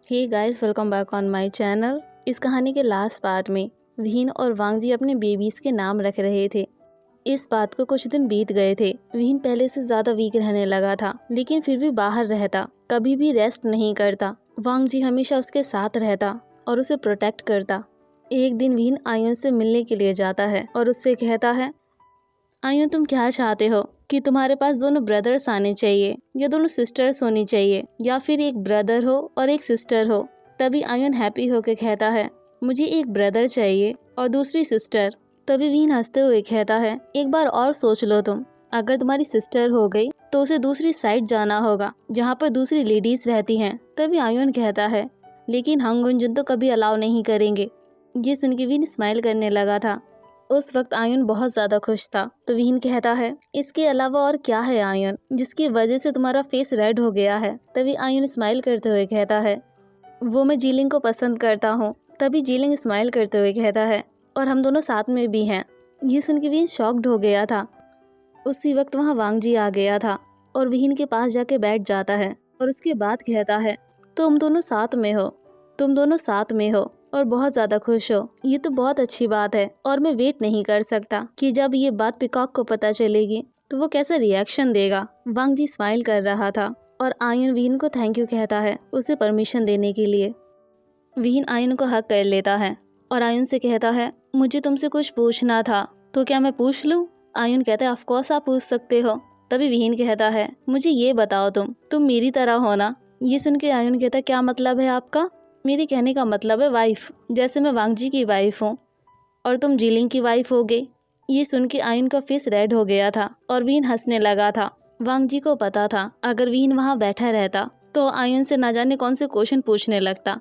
Hey guys, welcome back on my channel. इस कहानी के लास्ट पार्ट में विहीन और वांग जी अपने बेबीज के नाम रख रहे थे। इस बात को कुछ दिन बीत गए थे। विहीन पहले से ज्यादा वीक रहने लगा था, लेकिन फिर भी बाहर रहता, कभी भी रेस्ट नहीं करता। वांग जी हमेशा उसके साथ रहता और उसे प्रोटेक्ट करता। एक दिन विहीन आयुन से मिलने के लिए जाता है और उससे कहता है, आयुन तुम क्या चाहते हो कि तुम्हारे पास दोनों ब्रदर्स आने चाहिए या दोनों सिस्टर्स होनी चाहिए या फिर एक ब्रदर हो और एक सिस्टर हो। तभी आयुन हैप्पी होकर कहता है, मुझे एक ब्रदर चाहिए और दूसरी सिस्टर। तभी विहीन हंसते हुए कहता है, एक बार और सोच लो तुम, अगर तुम्हारी सिस्टर हो गई तो उसे दूसरी साइड जाना होगा जहाँ पर दूसरी लेडीज रहती हैं। तभी आयुन कहता है, लेकिन हम गुंजन तो कभी अलाउ नहीं करेंगे। ये सुन के विहीन स्माइल करने लगा था। उस वक्त आयुन बहुत ज़्यादा खुश था। तो विहीन कहता है, इसके अलावा और क्या है आयुन जिसकी वजह से तुम्हारा फेस रेड हो गया है। तभी आयुन स्माइल करते हुए कहता है, वो मैं जीलिंग को पसंद करता हूँ। तभी जीलिंग स्माइल करते हुए कहता है, और हम दोनों साथ में भी हैं। ये सुन के विहीन शॉक्ड हो गया था। उसी वक्त वहाँ वांग जी आ गया था और विहीन के पास जाके बैठ जाता है और उसके बाद कहता है, तुम दोनों साथ में हो, तुम दोनों साथ में हो और बहुत ज़्यादा खुश हो। ये तो बहुत अच्छी बात है और मैं वेट नहीं कर सकता कि जब ये बात पीकॉक को पता चलेगी तो वो कैसा रिएक्शन देगा। वांग जी स्माइल कर रहा था और आयुन विहीन को थैंक यू कहता है उसे परमिशन देने के लिए। विहीन आयुन को हक कर लेता है और आयुन से कहता है, मुझे तुमसे कुछ पूछना था, तो क्या मैं पूछ लूँ? आयुन कहता है, ऑफ कोर्स आप पूछ सकते हो। तभी विहीन कहता है, मुझे ये बताओ तुम मेरी तरह हो ना? ये सुन के आयुन कहता है, क्या मतलब है आपका? मेरे कहने का मतलब है वाइफ, जैसे मैं वांग जी की वाइफ हूँ और तुम जीलिंग की वाइफ होगे। ये सुन के आयुन का फेस रेड हो गया था और विहीन हंसने लगा था। वांग जी को पता था अगर विहीन वहाँ बैठा रहता तो आयुन से ना जाने कौन से क्वेश्चन पूछने लगता।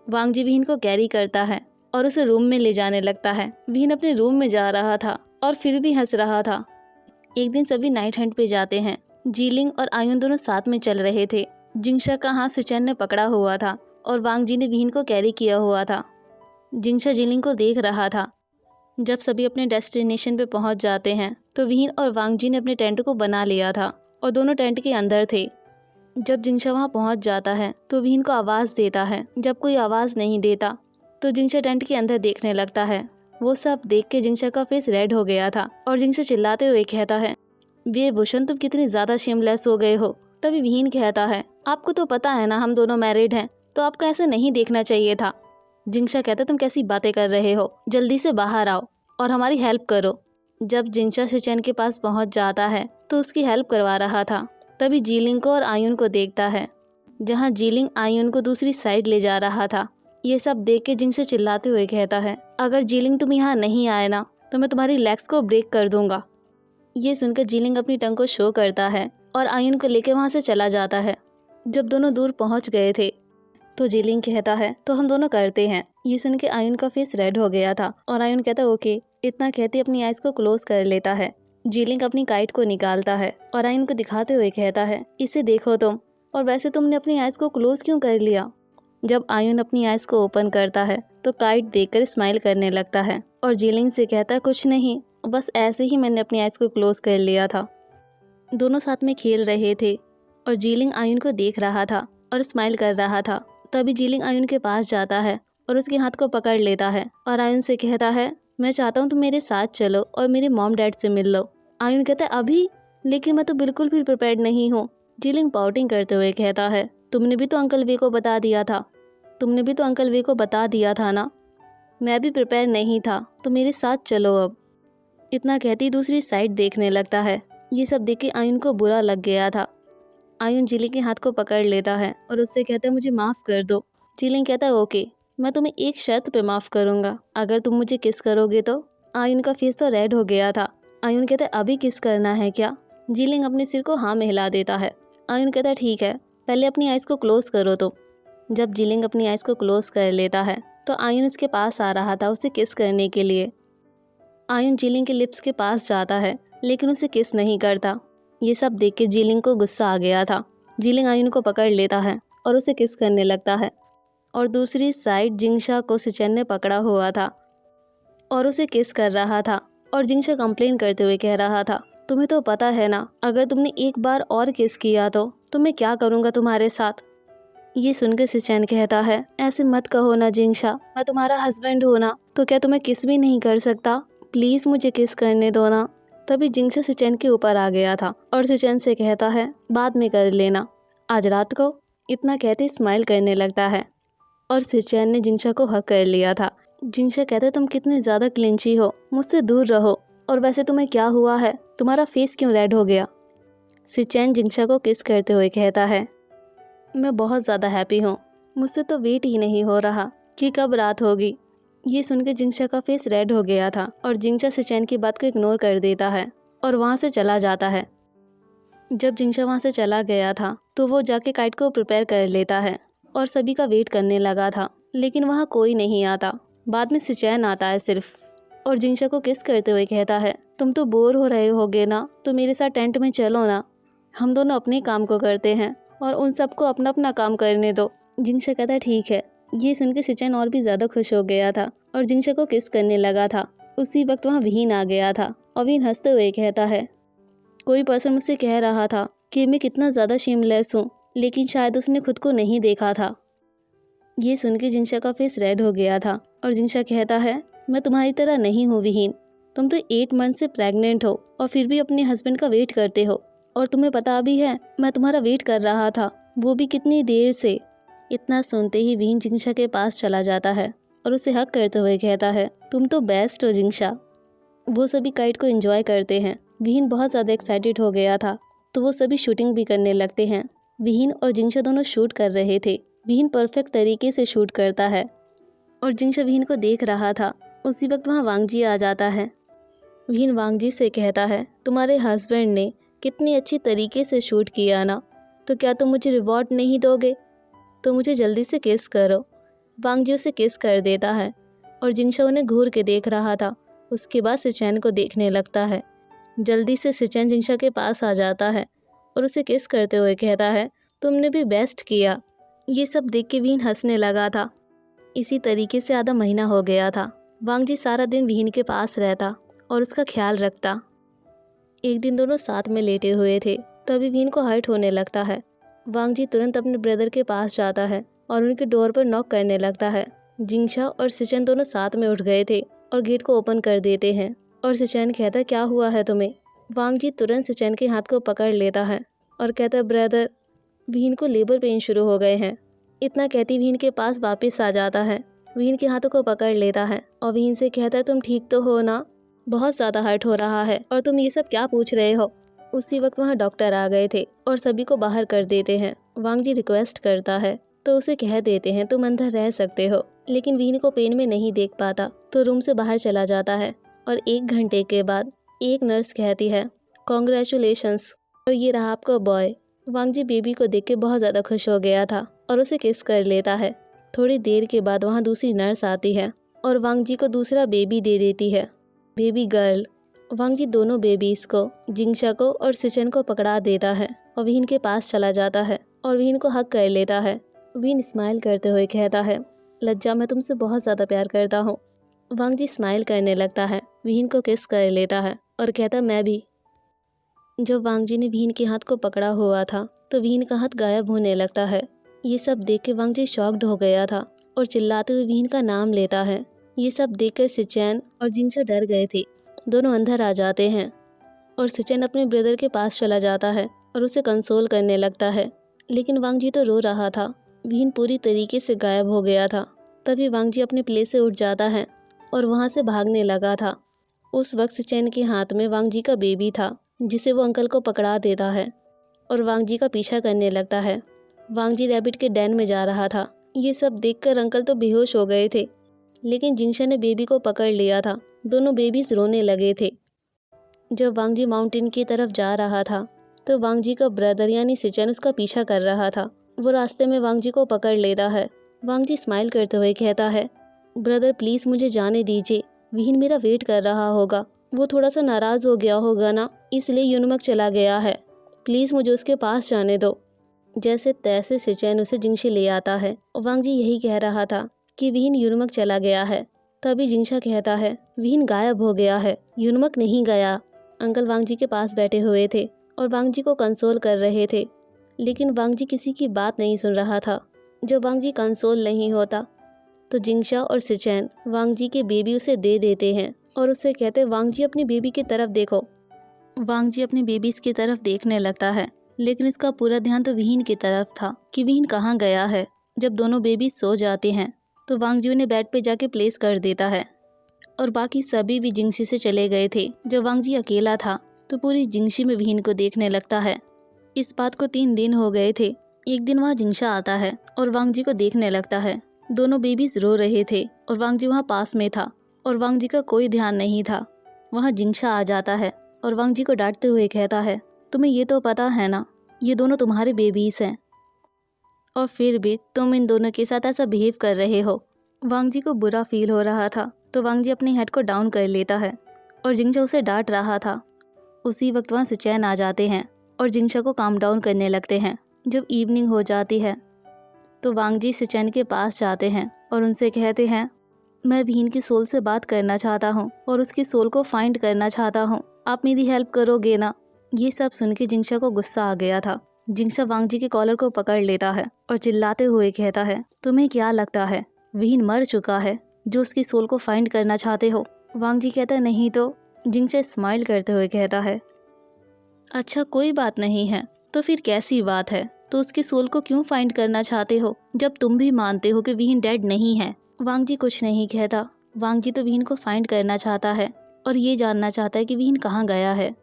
वांग जी विहीन को कैरी करता है और उसे रूम में ले जाने लगता है। विहीन अपने रूम में जा रहा था और फिर भी हंस रहा था। एक दिन सभी नाइट हंट पे जाते हैं। जीलिंग और आयुन दोनों साथ में चल रहे थे। जिंगशा का हाथ सिचन ने पकड़ा हुआ था और वांग जी ने विहीन को कैरी किया हुआ था। जिंगशा जीलिंग को देख रहा था। जब सभी अपने डेस्टिनेशन पे पहुंच जाते हैं तो विहीन और वांग जी ने अपने टेंट को बना लिया था और दोनों टेंट के अंदर थे। जब जिंगशा वहां पहुंच जाता है तो विहीन को आवाज़ देता है। जब कोई आवाज़ नहीं देता तो जिंगशा टेंट के अंदर देखने लगता है। वो सब देख के जिंगशा का फेस रेड हो गया था और जिंगशा चिल्लाते हुए कहता है, वेभूषण तुम कितनी ज़्यादा शेमलेस हो गए हो। तभी विहीन कहता है, आपको तो पता है ना हम दोनों मैरिड हैं, तो आपको ऐसे नहीं देखना चाहिए था। जिंगशा कहता है, तुम कैसी बातें कर रहे हो, जल्दी से बाहर आओ और हमारी हेल्प करो। जब जिंगशा सिचन के पास पहुंच जाता है तो उसकी हेल्प करवा रहा था। तभी जीलिंग को और आयुन को देखता है, जहां जीलिंग आयुन को दूसरी साइड ले जा रहा था। ये सब देख के जिंगशा चिल्लाते हुए कहता है, अगर जीलिंग तुम यहाँ नहीं आए ना तो मैं तुम्हारी लेग्स को ब्रेक कर दूंगा। ये सुनकर जीलिंग अपनी टंग को शो करता है और आयुन को लेकर वहाँ से चला जाता है। जब दोनों दूर पहुँच गए थे तो जीलिंग कहता है, तो हम दोनों करते हैं। ये सुन के आयुन का फेस रेड हो गया था और आयुन कहता है, ओके। इतना कहते अपनी आइज को क्लोज कर लेता है। जीलिंग अपनी काइट को निकालता है और आयुन को दिखाते हुए कहता है, इसे देखो तुम, और वैसे तुमने अपनी आइज को क्लोज क्यों कर लिया? जब आयुन अपनी आइज को ओपन करता है तो काइट देखकर स्माइल करने लगता है और जीलिंग से कहता है, कुछ नहीं, बस ऐसे ही मैंने अपनी आइज को क्लोज कर लिया था। दोनों साथ में खेल रहे थे और जीलिंग आयुन को देख रहा था और स्माइल कर रहा था। तभी जीलिंग आयुन के पास जाता है और उसके हाथ को पकड़ लेता है और आयुन से कहता है, मैं चाहता हूँ तुम मेरे साथ चलो और मेरे मॉम डैड से मिल लो। आयुन कहता है, अभी? लेकिन मैं तो बिल्कुल भी प्रिपेयर्ड नहीं हूँ। जीलिंग पाउटिंग करते हुए कहता है, तुमने भी तो अंकल वे को बता दिया था, तुमने भी तो अंकल वे को बता दिया था ना। मैं भी प्रिपेयर नहीं था, तो मेरे साथ चलो अब। इतना कहती दूसरी साइड देखने लगता है। ये सब देख के आयुन को बुरा लग गया था। आयुन जीलिंग के हाथ को पकड़ लेता है और उससे कहता है, मुझे माफ़ कर दो। जीलिंग कहता है, ओके, मैं तुम्हें एक शर्त पे माफ़ करूँगा, अगर तुम मुझे किस करोगे तो। आयुन का फेस तो रेड हो गया था। आयुन कहता है, अभी किस करना है क्या? जीलिंग अपने सिर को हाँ में हिला देता है। आयुन कहता है, ठीक है, पहले अपनी आइज़ को क्लोज़ करो तो। जब जीलिंग अपनी आइज़ को क्लोज़ कर लेता है तो आयुन उसके पास आ रहा था उसे किस करने के लिए। आयुन जीलिंग के लिप्स के पास जाता है लेकिन उसे किस नहीं करता। ये सब देख के जीलिंग को गुस्सा आ गया था। जीलिंग आयुन को पकड़ लेता है और उसे किस करने लगता है और दूसरी साइड जिंगशा को सिचन ने पकड़ा हुआ था और उसे किस कर रहा था। और जिंगशा कंप्लेन करते हुए कह रहा था, तुम्हें तो पता है ना, अगर तुमने एक बार और किस किया तो मैं क्या करूँगा तुम्हारे साथ। ये सुनकर सिचैन कहता है, ऐसे मत कहो ना जिंगशा, मैं तुम्हारा हस्बैंड हूँ ना, तो क्या तुम्हें किस भी नहीं कर सकता? प्लीज़ मुझे किस करने दो ना। तभी जिंगशा सिचैन के ऊपर आ गया था और सिचैन से कहता है, बाद में कर लेना, आज रात को। इतना कहते स्माइल करने लगता है और सिचैन ने जिंगशा को हक कर लिया था। जिंगशा कहता, तुम कितने ज़्यादा क्लिंची हो, मुझसे दूर रहो। और वैसे तुम्हें क्या हुआ है, तुम्हारा फेस क्यों रेड हो गया? सिचैन जिंगशा को किस करते हुए कहता है, मैं बहुत ज़्यादा हैप्पी हूँ, मुझसे तो वेट ही नहीं हो रहा कि कब रात होगी। ये सुनकर जिंगशा का फेस रेड हो गया था और जिंगशा सिचैन की बात को इग्नोर कर देता है और वहाँ से चला जाता है। जब जिंगशा वहाँ से चला गया था तो वो जाके काइट को प्रिपेयर कर लेता है और सभी का वेट करने लगा था, लेकिन वहाँ कोई नहीं आता। बाद में सिचैन आता है सिर्फ और जिंगशा को किस करते हुए कहता है, तुम तो बोर हो रहे होगे ना, तो मेरे साथ टेंट में चलो ना, हम दोनों अपने काम को करते हैं और उन सबको अपना अपना काम करने दो। जिंगशा कहता है, ठीक है। ये सुनकर सिचैन और भी ज़्यादा खुश हो गया था और जिंगशा को किस करने लगा था। उसी वक्त वहाँ विहीन आ गया था और विहीन हंसते हुए कहता है, कोई पर्सन मुझसे कह रहा था कि मैं कितना ज़्यादा शेमलेस हूँ, लेकिन शायद उसने खुद को नहीं देखा था। ये सुनकर जिंगशा का फेस रेड हो गया था और जिंगशा कहता है, मैं तुम्हारी तरह नहीं हूँ विहीन, तुम तो 8 मंथ से प्रेग्नेंट हो और फिर भी अपने हस्बैंड का वेट करते हो, और तुम्हें पता भी है मैं तुम्हारा वेट कर रहा था, वो भी कितनी देर से। इतना सुनते ही विहीन जिंगशा के पास चला जाता है और उसे हक करते हुए कहता है, तुम तो बेस्ट हो जिंगशा। वो सभी काइट को एंजॉय करते हैं। विहीन बहुत ज़्यादा एक्साइटेड हो गया था तो वो सभी शूटिंग भी करने लगते हैं। विहीन और जिंगशा दोनों शूट कर रहे थे। विहीन परफेक्ट तरीके से शूट करता है और जिंगशा विहीन को देख रहा था। उसी वक्त वहाँ वांगजी आ जाता है। विहीन वांगजी से कहता है, तुम्हारे हस्बैंड ने कितनी अच्छी तरीके से शूट किया ना, तो क्या तुम मुझे रिवॉर्ड नहीं दोगे? तो मुझे जल्दी से किस करो। वांगजी उसे किस कर देता है और जिंगशा उन्हें घूर के देख रहा था। उसके बाद सिचैन को देखने लगता है। जल्दी से सिचैन जिंगशा के पास आ जाता है और उसे किस करते हुए कहता है, तुमने भी बेस्ट किया। ये सब देख के विहीन हंसने लगा था। इसी तरीके से आधा महीना हो गया था। वांगजी सारा दिन विहीन के पास रहता और उसका ख्याल रखता। एक दिन दोनों साथ में लेटे हुए थे, तभी विहीन को हर्ट होने लगता है। वांगजी तुरंत अपने ब्रदर के पास जाता है और उनके डोर पर नॉक करने लगता है। जिंगशा और सिचैन दोनों साथ में उठ गए थे और गेट को ओपन कर देते हैं और सिचैन कहता है, क्या हुआ है तुम्हें? वांगजी तुरंत सिचैन के हाथ को पकड़ लेता है और कहता है, ब्रदर, विहीन को लेबर पेन शुरू हो गए हैं। इतना कहती विहीन के पास वापस आ जाता है। विहीन के हाथों को पकड़ लेता है और विहीन से कहता है, तुम ठीक तो हो ना? बहुत ज़्यादा हर्ट हो रहा है और तुम ये सब क्या पूछ रहे हो? उसी वक्त वहाँ डॉक्टर आ गए थे और सभी को बाहर कर देते हैं। वांगजी रिक्वेस्ट करता है तो उसे कह देते हैं, तुम अंदर रह सकते हो, लेकिन विहीन को पेन में नहीं देख पाता तो रूम से बाहर चला जाता है। और 1 घंटे के बाद एक नर्स कहती है, कॉन्ग्रेचुलेशंस, और ये रहा आपका बॉय। वांगजी बेबी को देख के बहुत ज़्यादा खुश हो गया था और उसे किस कर लेता है। थोड़ी देर के बाद वहाँ दूसरी नर्स आती है और वांगजी को दूसरा बेबी दे देती है, बेबी गर्ल। वांगजी दोनों बेबीज को, जिंगशा को और सिचैन को पकड़ा देता है और विहीन के पास चला जाता है और विहीन को हक कर लेता है। विहीन स्माइल करते हुए कहता है, लज्जा, मैं तुमसे बहुत ज़्यादा प्यार करता हूँ। वांगजी स्माइल करने लगता है, विहीन को किस कर लेता है और कहता, मैं भी। जब वांगजी ने विहीन के हाथ को पकड़ा हुआ था तो विहीन का हाथ गायब होने लगता है। ये सब देख के वांगजी शॉक्ड हो गया था और चिल्लाते हुए विहीन का नाम लेता है। ये सब देखकर सिचैन और जिंगशा डर गए थे। दोनों अंदर आ जाते हैं और सिचैन अपने ब्रदर के पास चला जाता है और उसे कंसोल करने लगता है, लेकिन वांगजी तो रो रहा था। विहीन पूरी तरीके से गायब हो गया था। तभी वांगजी अपने प्लेस से उठ जाता है और वहाँ से भागने लगा था। उस वक्त सिचैन के हाथ में वांगजी का बेबी था, जिसे वो अंकल को पकड़ा देता है और वांगजी का पीछा करने लगता है। वांगजी रैबिट के डैन में जा रहा था। ये सब देखकर अंकल तो बेहोश हो गए थे, लेकिन जिंगशा ने बेबी को पकड़ लिया था। दोनों बेबीज रोने लगे थे। जब वांगजी माउंटेन की तरफ जा रहा था तो वांगजी का ब्रदर यानी सिचैन उसका पीछा कर रहा था। वो रास्ते में वांगजी को पकड़ लेता है। वांगजी स्माइल करते हुए कहता है, ब्रदर प्लीज़ मुझे जाने दीजिए, विहीन मेरा वेट कर रहा होगा। वो थोड़ा सा नाराज़ हो गया होगा ना, इसलिए यूनमक चला गया है। प्लीज़ मुझे उसके पास जाने दो। जैसे तैसे सिचैन उसे जिंगशा ले आता है और वांगजी यही कह रहा था कि विहीन यूनमक चला गया है। तभी जिंगशा कहता है, विहीन गायब हो गया है, यूनमक नहीं गया। अंकल वांगजी के पास बैठे हुए थे और वांगजी को कंसोल कर रहे थे, लेकिन वांगजी किसी की बात नहीं सुन रहा था। जब वांग जी कंसोल नहीं होता तो जिंगशा और सिचेन वांग जी के बेबी उसे दे देते हैं और उससे कहते हैं वांग जी अपनी बेबी की तरफ देखो। वांग जी अपनी बेबीज की तरफ देखने लगता है, लेकिन इसका पूरा ध्यान तो विहीन की तरफ था कि विहीन कहाँ गया है। जब दोनों बेबी सो जाते हैं तो वांग जी उन्हें बेड पे जाके प्लेस कर देता है और बाकी सभी भी जिंगशी से चले गए थे। जब वांग जी अकेला था तो पूरी जिंगशी में विहीन को देखने लगता है। इस बात को 3 दिन हो गए थे। एक दिन वहाँ जिंगशा आता है और वांग जी को देखने लगता है। दोनों बेबीज रो रहे थे और वांग जी वहाँ पास में था और वांग जी का कोई ध्यान नहीं था। वहाँ जिंगशा आ जाता है और वांग जी को डांटते हुए कहता है, तुम्हें ये तो पता है ना, ये दोनों तुम्हारे बेबीज हैं और फिर भी तुम इन दोनों के साथ ऐसा बिहेव कर रहे हो। वांग जी को बुरा फील हो रहा था तो वांग जी अपनी हेड को डाउन कर लेता है और जिंगशा उसे डांट रहा था। उसी वक्त वहाँ सिचैन आ जाते हैं और जिंगशा को काम डाउन करने लगते हैं। जब इवनिंग हो जाती है तो वांग जी सिचैन के पास जाते हैं और उनसे कहते हैं, मैं विहीन की सोल से बात करना चाहता हूँ और उसकी सोल को फाइंड करना चाहता हूँ, आप मेरी हेल्प करोगे ना। ये सब सुन के जिंगशा को गुस्सा आ गया था। जिंगशा वांग जी के कॉलर को पकड़ लेता है और चिल्लाते हुए कहता है, तुम्हें क्या लगता है विहीन मर चुका है जो उसकी सोल को फाइंड करना चाहते हो। वांग जी कहता है, नहीं तो। जिंगशा स्माइल करते हुए कहता है, अच्छा कोई बात नहीं है, तो फिर कैसी बात है, तो उसकी सोल को क्यों फाइंड करना चाहते हो जब तुम भी मानते हो कि विहीन डेड नहीं है। वांग जी कुछ नहीं कहता। वांग जी तो विहीन को फाइंड करना चाहता है और ये जानना चाहता है कि विहीन कहाँ गया है।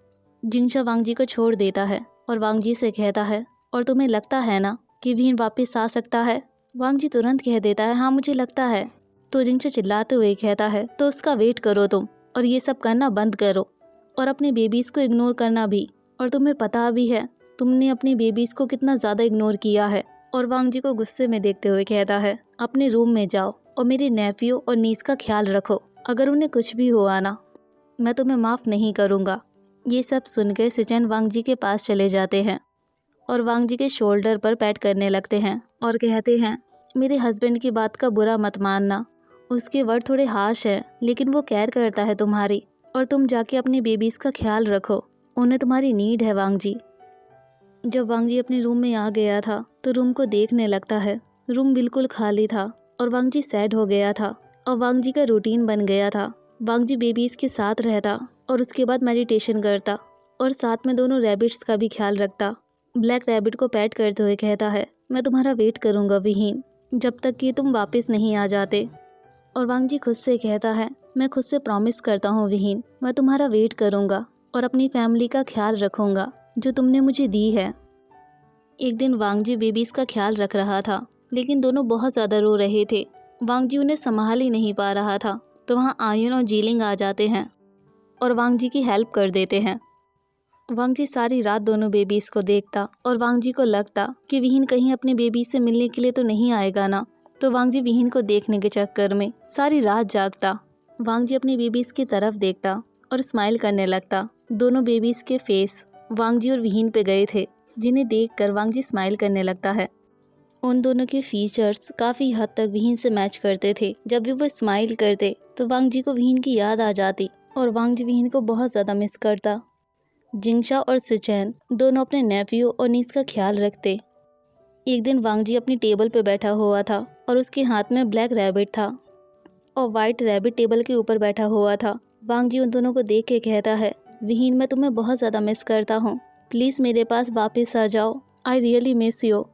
जिंगशा वांग जी को छोड़ देता है और वांग जी से कहता है, और तुम्हें लगता है ना कि विहीन वापस आ सकता है। वांग जी तुरंत कह देता है, हाँ मुझे लगता है। तो जिंगशा चिल्लाते हुए कहता है, तो उसका वेट करो तुम और ये सब करना बंद करो और अपने बेबीज को इग्नोर करना भी। और तुम्हें पता भी है तुमने अपनी बेबीज को कितना ज़्यादा इग्नोर किया है। और वांग जी को गुस्से में देखते हुए कहता है, अपने रूम में जाओ और मेरे नेफ्यू और नीस का ख्याल रखो, अगर उन्हें कुछ भी हुआ ना मैं तुम्हें माफ़ नहीं करूँगा। ये सब सुनकर सिचैन वांग जी के पास चले जाते हैं और वांग जी के शोल्डर पर पैट करने लगते हैं और कहते हैं, मेरे हस्बैंड की बात का बुरा मत मानना, उसके वर्ड थोड़े हाश हैं लेकिन वो केयर करता है तुम्हारी, और तुम जाके अपनी बेबीज़ का ख्याल रखो, उन्हें तुम्हारी नीड है वांग जी। जब वांग जी अपने रूम में आ गया था तो रूम को देखने लगता है। रूम बिल्कुल खाली था और वांग जी सैड हो गया था और वांग जी का रूटीन बन गया था। वांग जी बेबीज़ के साथ रहता और उसके बाद मेडिटेशन करता और साथ में दोनों रैबिट्स का भी ख्याल रखता। ब्लैक रैबिट को पैट करते हुए कहता है, मैं तुम्हारा वेट करूँगा विहीन, जब तक कि तुम वापस नहीं आ जाते। और वांग जी खुद से कहता है, मैं खुद से प्रॉमिस करता हूँ विहीन, मैं तुम्हारा वेट करूँगा और अपनी फैमिली का ख्याल रखूँगा जो तुमने मुझे दी है। एक दिन वांग जी बेबीज़ का ख्याल रख रहा था लेकिन दोनों बहुत ज़्यादा रो रहे थे। वांग जी उन्हें संभाल ही नहीं पा रहा था तो वहाँ आयुन और जीलिंग आ जाते हैं और वांग जी की हेल्प कर देते हैं। वांग जी सारी रात दोनों बेबीज़ को देखता और वांग जी को लगता कि विहीन कहीं अपने बेबीज़ से मिलने के लिए तो नहीं आएगा ना, तो वांग जी विहीन को देखने के चक्कर में सारी रात जागता। वांग जी अपनी बेबीज़ की तरफ देखता और स्माइल करने लगता। दोनों बेबीज़ के फेस वांग जी और विहीन पे गए थे, जिन्हें देखकर वांग जी स्माइल करने लगता है। उन दोनों के फीचर्स काफ़ी हद तक विहीन से मैच करते थे। जब भी वो स्माइल करते तो वांग जी को विहीन की याद आ जाती और वांग जी विहीन को बहुत ज़्यादा मिस करता। जिंगशा और सिचैन दोनों अपने नेफ्यू और नीस का ख्याल रखते। एक दिन वांग जी अपनी टेबल पे बैठा हुआ था और उसके हाथ में ब्लैक रैबिट था और वाइट रैबिट टेबल के ऊपर बैठा हुआ था। वांग जी उन दोनों को देख के कहता है, विहीन मैं तुम्हें बहुत ज़्यादा मिस करता हूँ, प्लीज़ मेरे पास वापस आ जाओ, आई रियली मिस यू।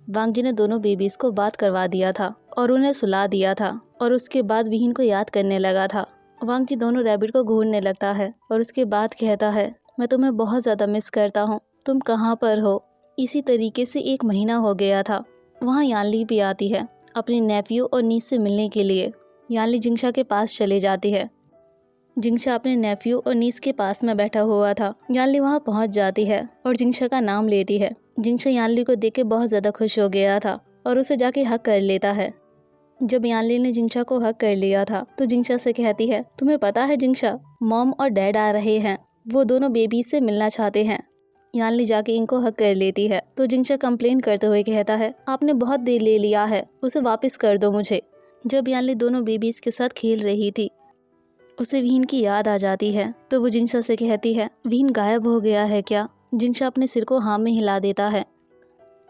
वांग जी ने दोनों बेबीज़ को बात करवा दिया था और उन्हें सुला दिया था और उसके बाद विहीन को याद करने लगा था। वांग जी दोनों रैबिट को घूरने लगता है और उसके बाद कहता है, मैं तुम्हें बहुत ज़्यादा मिस करता हूँ, तुम कहाँ पर हो। इसी तरीके से 1 महीना हो गया था। वहाँ यानली भी आती है अपने नेफ्यू और नीस से मिलने के लिए। यानली जिंगशा के पास चले जाती है। जिंगशा अपने नेफ्यू और नीस के पास में बैठा हुआ था। यानली वहाँ पहुँच जाती है और जिंगशा का नाम लेती है। जिंगशा यानली को देख के बहुत ज़्यादा खुश हो गया था और उसे जाके हक कर लेता है। जब यानली ने जिंगशा को हक कर लिया था तो जिंगशा से कहती है, तुम्हें पता है जिंगशा, मॉम और डैड आ रहे हैं, वो दोनों बेबी से मिलना चाहते हैं। यानली जाके इनको हक कर लेती है तो जिंगशा कंप्लेन करते हुए कहता है, आपने बहुत देर ले लिया है, उसे वापस कर दो मुझे। जब यानली दोनों बेबीज के साथ खेल रही थी उसे विहीन की याद आ जाती है तो वो जिंगशा से कहती है, विहीन गायब हो गया है क्या। जिंगशा अपने सिर को हाँ में हिला देता है।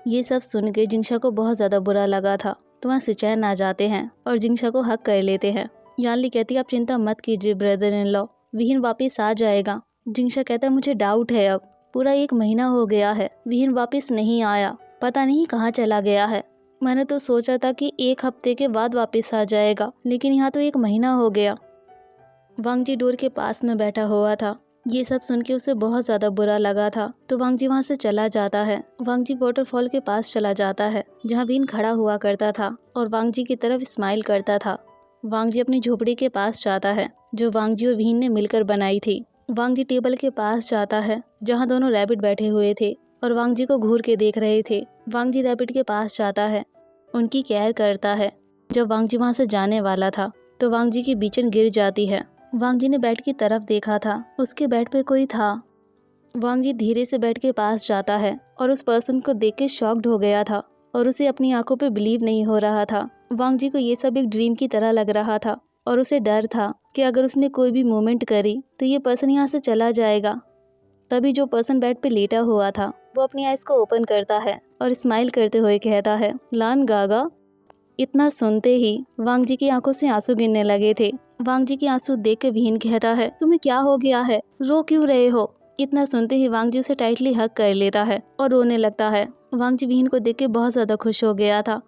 ये सब सुन के जिंगशा को बहुत ज़्यादा बुरा लगा था। तो वहाँ सिचैन आ जाते हैं और जिंगशा को हक कर लेते हैं। यानली कहती है आप चिंता मत कीजिए ब्रदर इन लॉ, विहीन वापस आ जाएगा। जिंगशा कहता है मुझे डाउट है, अब पूरा 1 महीना हो गया है, विहीन वापस नहीं आया, पता नहीं कहाँ चला गया है। मैंने तो सोचा था कि 1 हफ्ते के बाद वापस आ जाएगा, लेकिन यहाँ तो 1 महीना हो गया। वांग जी डोर के पास में बैठा हुआ था। ये सब सुन के उसे बहुत ज़्यादा बुरा लगा था। तो वांग जी वहाँ से चला जाता है। वांग जी वाटरफॉल के पास चला जाता है जहाँ विहीन खड़ा हुआ करता था और वांग जी की तरफ स्माइल करता था। वांग जी अपनी झोपड़ी के पास जाता है जो वांग जी और विहीन ने मिलकर बनाई थी। वांग जी टेबल के पास जाता है जहाँ दोनों रैबिट बैठे हुए थे और वांग जी को घूर के देख रहे थे। वांग जी रैबिट के पास जाता है, उनकी केयर करता है। जब वांग जी वहाँ से जाने वाला था तो वांग जी की बीचन गिर जाती है। वांग जी ने बेड की तरफ देखा था, उसके बेड पे कोई था। वांग जी धीरे से बेड के पास जाता है और उस पर्सन को देख के शॉक्ड हो गया था और उसे अपनी आंखों पे बिलीव नहीं हो रहा था। वांग जी को ये सब एक ड्रीम की तरह लग रहा था और उसे डर था कि अगर उसने कोई भी मूवमेंट करी तो ये पर्सन यहाँ से चला जाएगा। तभी जो पर्सन बेड पे लेटा हुआ था वो अपनी आइज को ओपन करता है और स्माइल करते हुए कहता है लान गागा। इतना सुनते ही वांग जी की आंखों से आंसू गिरने लगे थे। वांग जी के आंसू देख के विहीन कहता है तुम्हें क्या हो गया है, रो क्यों रहे हो। इतना सुनते ही वांग जी उसे टाइटली हग कर लेता है और रोने लगता है। वांग जी विहीन को देख के बहुत ज़्यादा खुश हो गया था।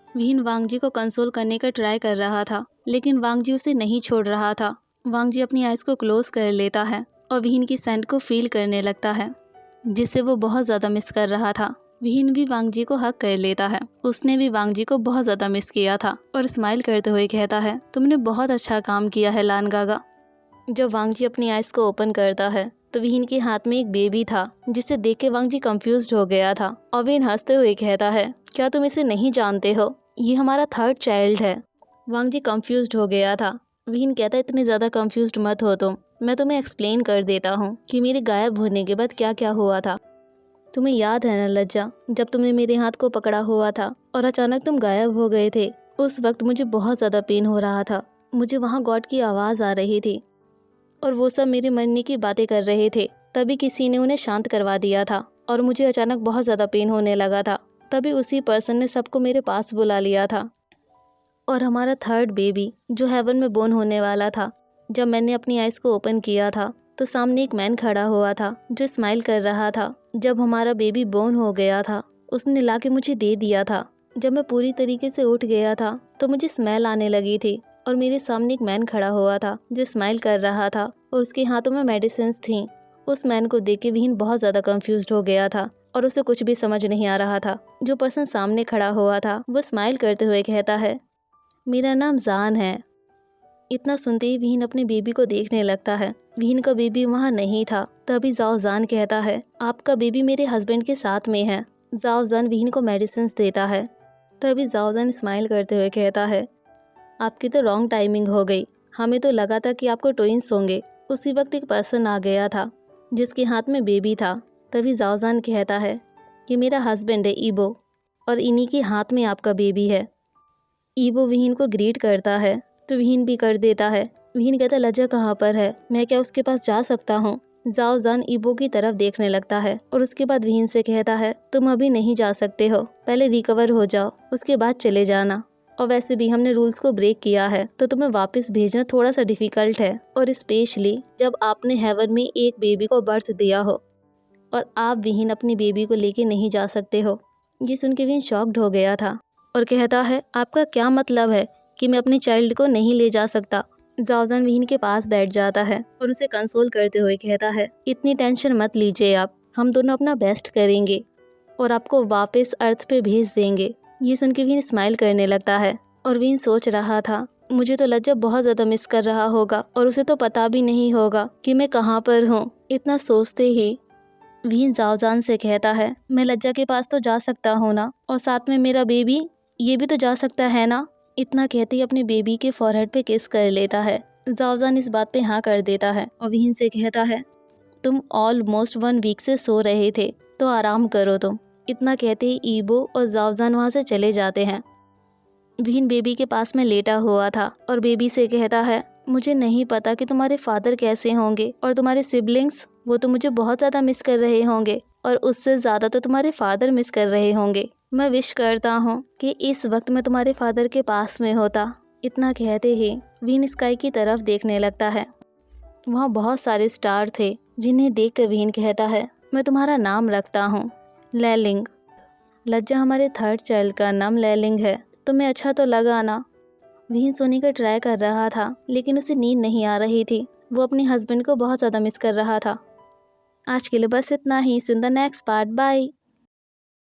विहीन वांग जी को कंसोल करने का ट्राई कर रहा था लेकिन वांग जी उसे नहीं छोड़ रहा था। वांग जी अपनी आइज को क्लोज कर लेता है और विहीन की सेंट को फील करने लगता है जिसे वो बहुत ज़्यादा मिस कर रहा था। विहीन भी वांग जी को हक कर लेता है, उसने भी वांग जी को बहुत ज़्यादा मिस किया था और स्माइल करते हुए कहता है तुमने बहुत अच्छा काम किया है लान गागा। जब वांग जी अपनी आइज को ओपन करता है तो विहीन के हाथ में एक बेबी था जिसे देख के वांग जी कंफ्यूज्ड हो गया था और विहीन हंसते हुए कहता है क्या तुम इसे नहीं जानते हो, ये हमारा 3rd चाइल्ड है। वांग जी कंफ्यूज्ड हो गया था। विहीन कहता है इतने ज़्यादा कंफ्यूज्ड मत हो तुम, मैं तुम्हें एक्सप्लेन कर देता हूँ कि मेरे गायब होने के बाद क्या क्या हुआ था। तुम्हें याद है ना लज्जा, जब तुमने मेरे हाथ को पकड़ा हुआ था और अचानक तुम गायब हो गए थे, उस वक्त मुझे बहुत ज़्यादा पेन हो रहा था। मुझे वहाँ गॉड की आवाज़ आ रही थी और वो सब मेरे मरने की बातें कर रहे थे। तभी किसी ने उन्हें शांत करवा दिया था और मुझे अचानक बहुत ज़्यादा पेन होने लगा था। तभी उसी पर्सन ने सबको मेरे पास बुला लिया था और हमारा 3rd बेबी जो हेवन में बोर्न होने वाला था, जब मैंने अपनी आइज़ को ओपन किया था तो सामने एक मैन खड़ा हुआ था जो स्माइल कर रहा था। जब हमारा बेबी बोर्न हो गया था उसने ला के मुझे दे दिया था। जब मैं पूरी तरीके से उठ गया था तो मुझे स्मेल आने लगी थी और मेरे सामने एक मैन खड़ा हुआ था जो स्माइल कर रहा था और उसके हाथों में मेडिसिन्स थी। उस मैन को देख के विहीन बहुत ज़्यादा कंफ्यूज्ड हो गया था और उसे कुछ भी समझ नहीं आ रहा था। जो पर्सन सामने खड़ा हुआ था वो स्माइल करते हुए कहता है मेरा नाम जान है। इतना सुनते ही विहीन अपने बेबी को देखने लगता है। विहीन का बेबी वहाँ नहीं था। तभी जाओ जान कहता है आपका बेबी मेरे हस्बैंड के साथ में है। जाओ जान विहीन को मेडिसिन देता है। तभी जाओ जान स्माइल करते हुए कहता है आपकी तो रॉन्ग टाइमिंग हो गई, हमें तो लगा था कि आपको ट्विंस होंगे। उसी वक्त एक पर्सन आ गया था जिसके हाथ में बेबी था। तभी जाओ जान कहता है कि मेरा हस्बैंड है ईबो और इन्हीं के हाथ में आपका बेबी है। ईबो विहीन को ग्रीट करता है तो विहीन भी कर देता है। विहीन कहता लज्जा कहाँ पर है, मैं क्या उसके पास जा सकता हूँ। जाओ जान ईबो की तरफ देखने लगता है और उसके बाद विहीन से कहता है तुम अभी नहीं जा सकते हो, पहले रिकवर हो जाओ उसके बाद चले जाना। और वैसे भी हमने रूल्स को ब्रेक किया है तो तुम्हें वापस भेजना थोड़ा सा डिफिकल्ट है, और स्पेशली जब आपने हेवन में एक बेबी को बर्थ दिया हो और आप विहीन अपनी बेबी को लेके नहीं जा सकते हो। ये सुन के विहीन शॉक्ड हो गया था और कहता है आपका क्या मतलब है कि मैं अपने चाइल्ड को नहीं ले जा सकता। जाओजान विहीन के पास बैठ जाता है और उसे कंसोल करते हुए कहता है इतनी टेंशन मत लीजिए आप, हम दोनों अपना बेस्ट करेंगे और आपको वापस अर्थ पे भेज देंगे। ये सुन के विहीन स्माइल करने लगता है और विहीन सोच रहा था मुझे तो लज्जा बहुत ज़्यादा मिस कर रहा होगा और उसे तो पता भी नहीं होगा कि मैं कहाँ पर हूँ। इतना सोचते ही विहीन जाओजान से कहता है मैं लज्जा के पास तो जा सकता हूँ ना, और साथ में मेरा बेबी ये भी तो जा सकता है ना। इतना कहते ही अपने बेबी के फॉरहेड पे किस कर लेता है। जाओजान इस बात पे हाँ कर देता है और विहीन से कहता है तुम ऑलमोस्ट 1 वीक से सो रहे थे तो आराम करो तुम। इतना कहते ही ईबो और जाओजान वहाँ से चले जाते हैं। विहीन बेबी के पास में लेटा हुआ था और बेबी से कहता है मुझे नहीं पता कि तुम्हारे फादर कैसे होंगे और तुम्हारे सिबलिंग्स, वो तो मुझे बहुत ज़्यादा मिस कर रहे होंगे। और उससे ज़्यादा तो तुम्हारे फादर मिस कर रहे होंगे। मैं विश करता हूँ कि इस वक्त मैं तुम्हारे फादर के पास में होता। इतना कहते ही विन स्काई की तरफ देखने लगता है। वहाँ बहुत सारे स्टार थे जिन्हें देख कर विन कहता है, मैं तुम्हारा नाम रखता हूँ लैलिंग। लज्जा, हमारे थर्ड चाइल्ड का नाम लैलिंग है, तुम्हें अच्छा तो लगा ना। विन सोने का ट्राई कर रहा था लेकिन उसे नींद नहीं आ रही थी। वो अपने हस्बैंड को बहुत ज़्यादा मिस कर रहा था। आज के लिए बस इतना ही। सुन द नेक्स्ट पार्ट। बाय।